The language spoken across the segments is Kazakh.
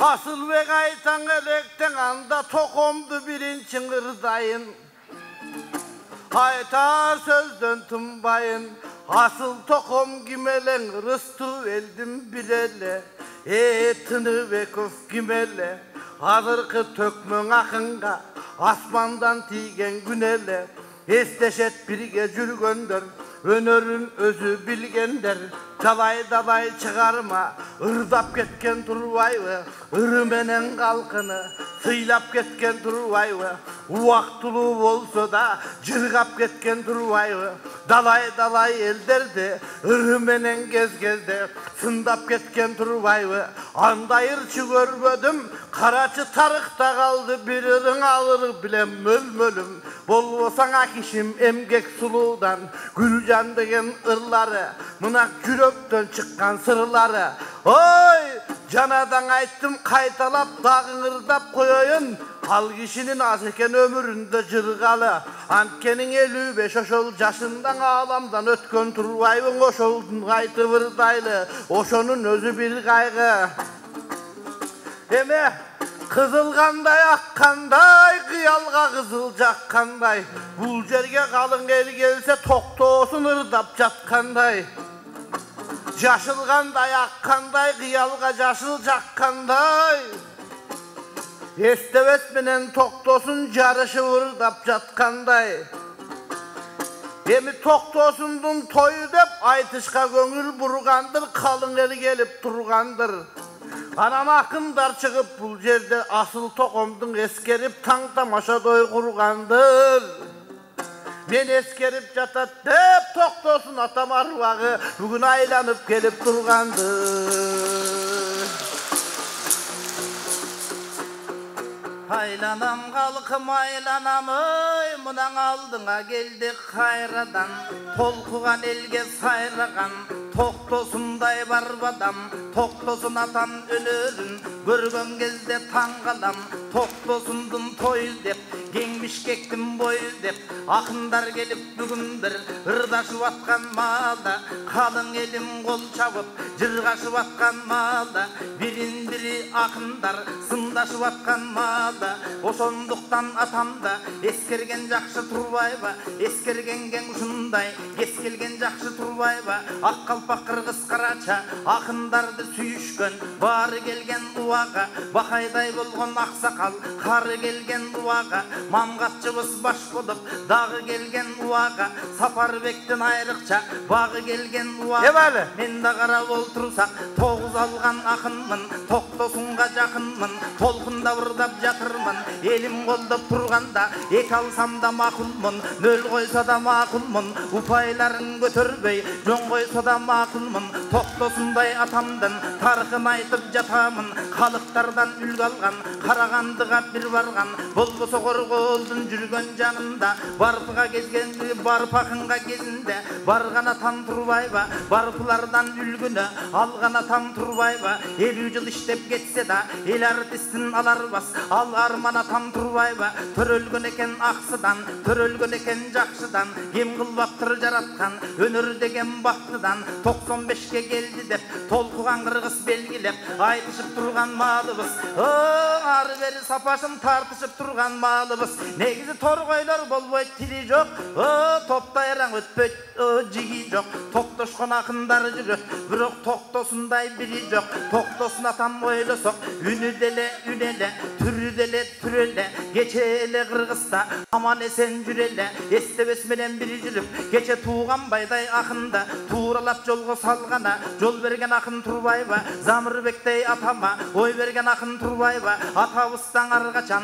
Asılbek aytan elekten anda tokomdu birinci ırdayın. Aytar sözden tımbayın. Asıl tokom gimelen rıstı eldim bilele. Tını ve köf gimele. Hazırkı tökmün akınga asmandan tigen günele. Esteşet birge jürgönder. Önörün özü bilgender. Dalay dalay çıkarma, ırdap ketken turvayı, ırmenen kalkını, sıylap ketken turvayı, uvaktulu olsa da cırgap ketken turvayı, dalay dalay elderdi, ırmenen gezgezde, sındap ketken turvayı, andayırçı görmedim, karaçı tarıkta kaldı, birinin alır bile mölmölüm, bolvosan kişim emgek suludan, Gülcan degen ırları, mınak yürekten çıkan sırları. Oy! Canadan ayttım kaytalap dağın ırdap koyayın. Al kişinin az eken ömüründe cırgalı. Antkenin 55 oşol yaşından ağlamdan ötken turvayın oşoldun kaytı vırdaylı. Oşonun özü bir kaygı. Eme kızılganday akkanday, kıyalga kızılcak kanday. Bulcerge kalın el gelse toktosun ırdap çatkanday. Yaşılganday akkanday, kıyalga yaşılcak kanday. Estevetmenen toktosun jarışı vırdap çatkanday. Emi toktosundun toyu dep aytışka göngül burgandır, kalın el gelip turgandır. Anam akındar çıkıp bu yerde asıl tokomdun eskerip tang tamaşa doy kurgandır. Men eskerip jatat dep toktosun atam arvağı bugün aylanıp gelip turgandır. Aylanam kalkım aylanam ey, munan aldığına geldik hayradan, tolkugan elge sayragan, toktosunday barbadam, toktosun atan ölürün, görgön gezde tangalam, toktosundun toyul dep, gengmiş kektim boyul dep, akındar gelip bugündür, ırdaşıp atkan malda, kalın elim kol çabıp, cırgaşıp atkan malda, birin biri akındar, sındaşıp atkan malda, oşonduktan atamda, eskergen jakşı turbayba, eskergen gen uşunday, eskelgen jakşı turbayba, ak kalpak kırgız karaça, akındardı süyüşkön, bari gelgen uvaga, bakayday bolgon aksakal, karı gelgen uvaga, mamgatçыбыз baş bolup, dağı gelgen uvaga, sapar bekten ayrıkça, bağı gelgen uvaga, men de karab oltursak, toğuz algan akınmın, toktosunga jakınmın, tolkunda vırdap jatırmın, elim koldop turganda, ek alsam da makulmun, nöl koysa da makulmun, upayların götürbey, jon koysa da makulmun, toktosunday atamdın, tarıkın aytıp jatamın, kalıktardan ülg algan, karagandıga bir vargan, bolboso korgoldun jürgön janında, barpıga gezgen, barpakınga gezinde, bargan atan turbayba, barpılardan ülgünü, algan atan turbayba, 50 yıl iştep geçse da, el artistin alar bas, al arman atan turbayba, törölgün eken aksıdan, törölgün eken jakşıdan, kim kılbaktır jaratkan, önür degen baktıdan, 95'ke geldi dep, tolkugan kırgız belgilep, aytışıp turgan malыбыз, arı beri sapaşın tartışıp turgan malыбыз, negizi torgoylar bolboy tili jok, toptayran ötpöt jigi jok, toktoşkon akınдар jüröt, birok toktosunday biri jok, toktosun atam oylosok, ünü dele ünele, türü dele türele, geçele kırgızda, aman esen jürele, estebes menen biri jürüp, geçe tuğan bayday akında, tuğralap jolgo salgana, jol bergen akın turbayba, Zamırbek'tey atama, oy bergen akın turbayba, atabızdan argaçan,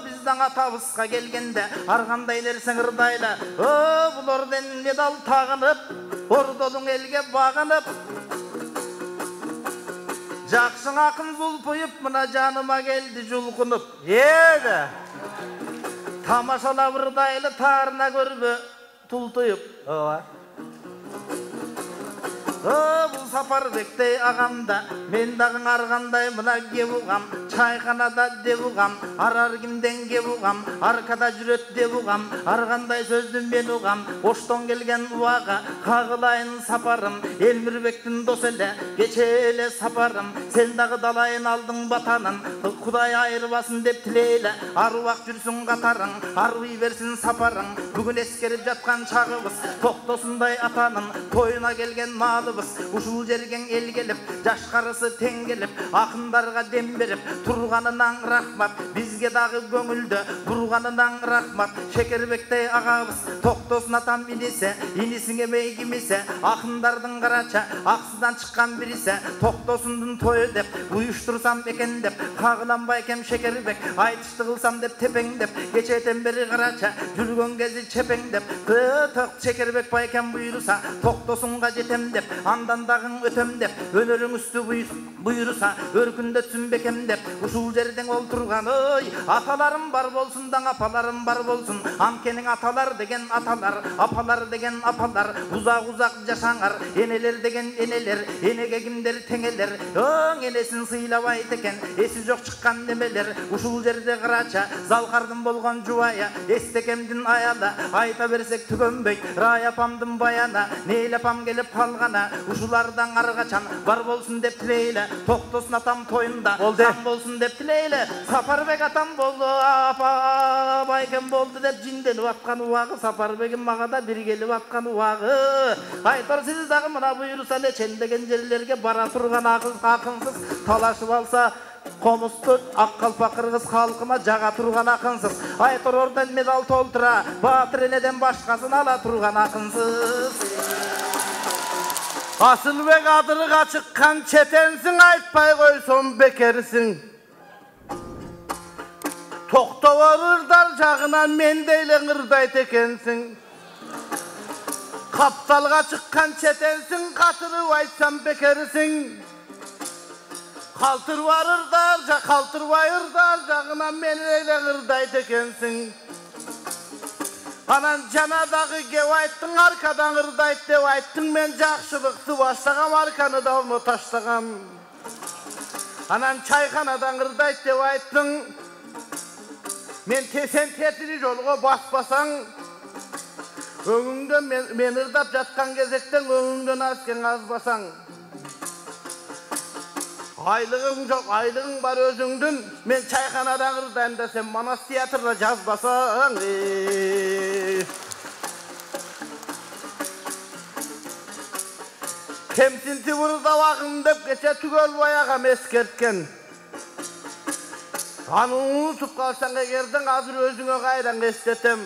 bizden atabızga gelgende, argandaylar sыңырдayla, bulardan medal tağınıp, ordolun elge bağınıp, jakşın akın zulpuyup, mına canıma geldi julkunup, yedi, tamaşala vırdaylı tarına görbe tultuyup, Бұл Сапарбектей ағамда мен дағың арғандай мына кеп ұғам, чайханада деп ұғам, арар кімден кеп ұғам, аркада жүрет деп ұғам, арғандай сөзді мен ұғам. Оштон келген уаға қағылайын сапарым, Елмірбектің дос еле кечеле сапарым. Сен дағы далайын алдың батанын, Құдай айырбасын деп тілейлі, аруақ жүрсін қатарың, аруй берсін сапарың. Бүгін ескеріп жатқан шағыбыз, тоқтосындай атаның, тойына келген малыбыз. Ушул жерген ел келіп, жаш қарысы тең келіп, ақындарға дем беріп, тұрғанынан рахмат, бізге дағы көңілді, бұрғанынан рахмат. Шекербектей ағабыз, тоқтосын атам инесе, инесіңе мей кимесе, ақындардың қарача, ақсыдан шыққан біресе, тоқтосындың тойы деп, ұйыштырсам екен деп, қағыланбай кем Шекербек, айтышты қылсам деп тепеңдеп, кечетен бері қарача, жүрген кези чепеңдеп, тоқ Шекербек байкем бұйырса, тоқтосынға жетем деп, андандағың өтем деп, өнерің үсті бұйырса, өркінде түсінбекем деп, ұшыл жерден ол тұрған, ой, аталарым бар болсын, даң апаларым бар болсын, амкенің аталар деген аталар, апалар деген апалар, ұзақ жашаңар, енелер деген енелер, енеге кімдер теңелер, оң енесін сыйлап айт екен, есі жоқ шыққан немелер, ұшыл жерде қырача, залқардың болған жуая, естекемдің аяла, айта берсек түгенбейт, рай апамдың баяна, нейл апам келіп қалғана, ұшылардан арғачан, бар болсын деп тілейлі, тоқтосын атам тойында, сан болсын деп тілейлі, Сапарбек атам болды, апа байкем болды деп жинделіп атқан уағы, Сапарбегім мағада бір келіп атқан уағы. Айтар сіз дағы мына бұйырса лечендеген жерлерге бара тұрған ақынсыз, талашып алса қомысты аққалпақ қырғыз халқына жаға тұрған ақынсыз. Айтар ордан медал толтыра, батыр енеден башқасын ала тұрған ақынсыз. Асылбек адырға шыққан четенсің, айтпай қойсом бекерсің. Тоқтау ырдар жағынан мен дейлің ырдайт екенсің. Қапталға шыққан четенсің, қатырып айтсам бекерсің. Қалтырбай ырдар жағынан мен дейлің ырдайт екенсің. Анан жанадағы кеп айттың, аркадан ырдайт деп айттың, мен жақшылықты баштағам, арканы да оны таштағам. Анан чайханадан ырдайт деп айттың, мен тесен тетiri жолға баспасаң, өңіңден мен ырдап жатқан кезектен өңіңден азкен азбасаң. Айлығың жоқ, айлығың бар өзіңдің, мен чайханадан ырдайым десем, Манас театрда жазбасаң. Кемсінті бұрда вағын деп кеше түгел баяғам ескерткен. Анын ұнытып қалсаң егердің, азыр өзіңе қайран естетем.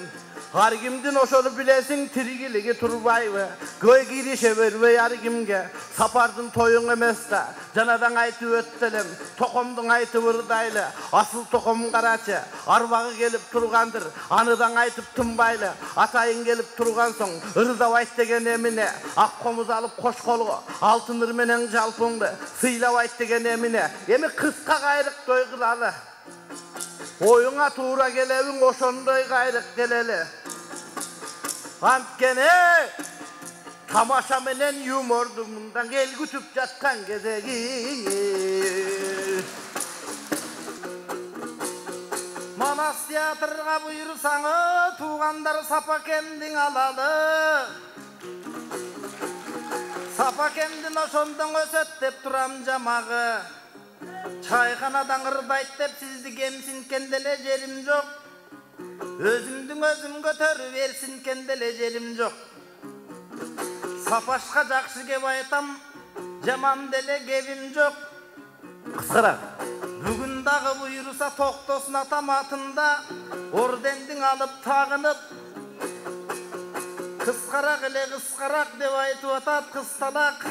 Аргимдин ошону билесиң, тиригилиги турбайбы, көй кирише бербей аргимге. Сапардын тоюң эмес да, жанадан айтып өттелем, токомдун айтып ырдайлы, асыл током карачы, арбагы келип тургандыр, аныдан айтып тынбайлы, атайын келип турган соң, ырдабайт деген эмине, ак комуз алып кош колго, алтын ыр менен жалпыңды, сыйлабайт деген эмине, эми кыска кайрык той кылалы. Oyuna tuğra gelevin oşondoy gayrık geleli. Antkene tamaşa menen yumordumundan gel gütüp jatkan gezegi. Manas teatrga buyursaңы, tuğandar Sapakemdin alalı. Sapakemdin oşondon ösöt turam jamağı. Çayxanadan ırbayt dep sizdi kemsinkendele jerim jok. Özümdün özüm götörüp bersinkendele jerim jok. Sapaşka jakşı kep aytam, jaman dele kebim jok. Kıskırak, bugün dagı buyursa toktosun atam atında, ordendin alıp tağınıp. Kıskarak ele kıskarak dep aytıp atat kıstalak.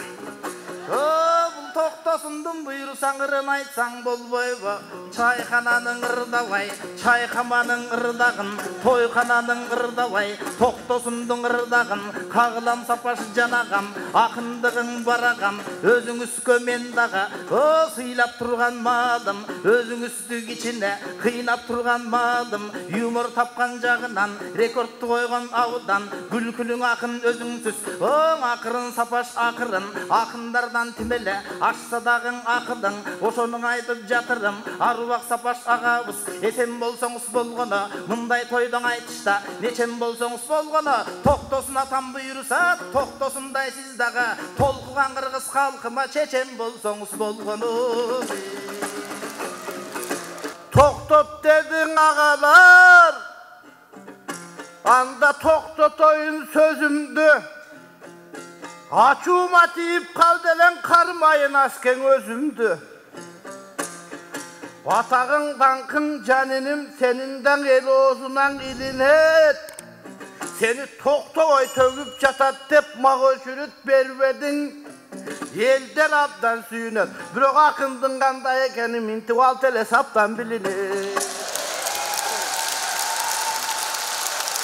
Тоқтосындың бұйырсаң ырын айтсаң болбойбы Чайхананың ырдабай чайхаманың ырдағын тойхананың ырдабай тоқтосындың ырдағын қағылам сапаш жанағам ақындығың барағам өзің үскөмен дағы сыйлап тұрған малым өзің үсті кичине қинап тұрған малым юмор тапқан жағынан рекордты қойған аудан күлкілің ақын өзіңсіз оң ақырын сапаш ақырын ақындардан тимеле ашсадағың ақыдың ошоның айтып жатырым аруақ сапаш ағабыз есен болсоңуз болгону мындай тойдоң айтышта нечен болсоңуз болгону токтосун атам буйруса токтосундай сиз дагы толкуган кыргыз халкыма чечен болсоңуз болгону токтот дедиң агалар анда токтотоюн сөзүмдү ачуума тийип калды элең кармайын аскең өзүмдү атагың даңкың жаниним сенин даң эл оозунан илинет сени токтобой төгүп жатат деп мага өчүрүт бербедиң элдер абдан сүйүнөт бирок акындын кандай экенин минтип алып эле саптан билинет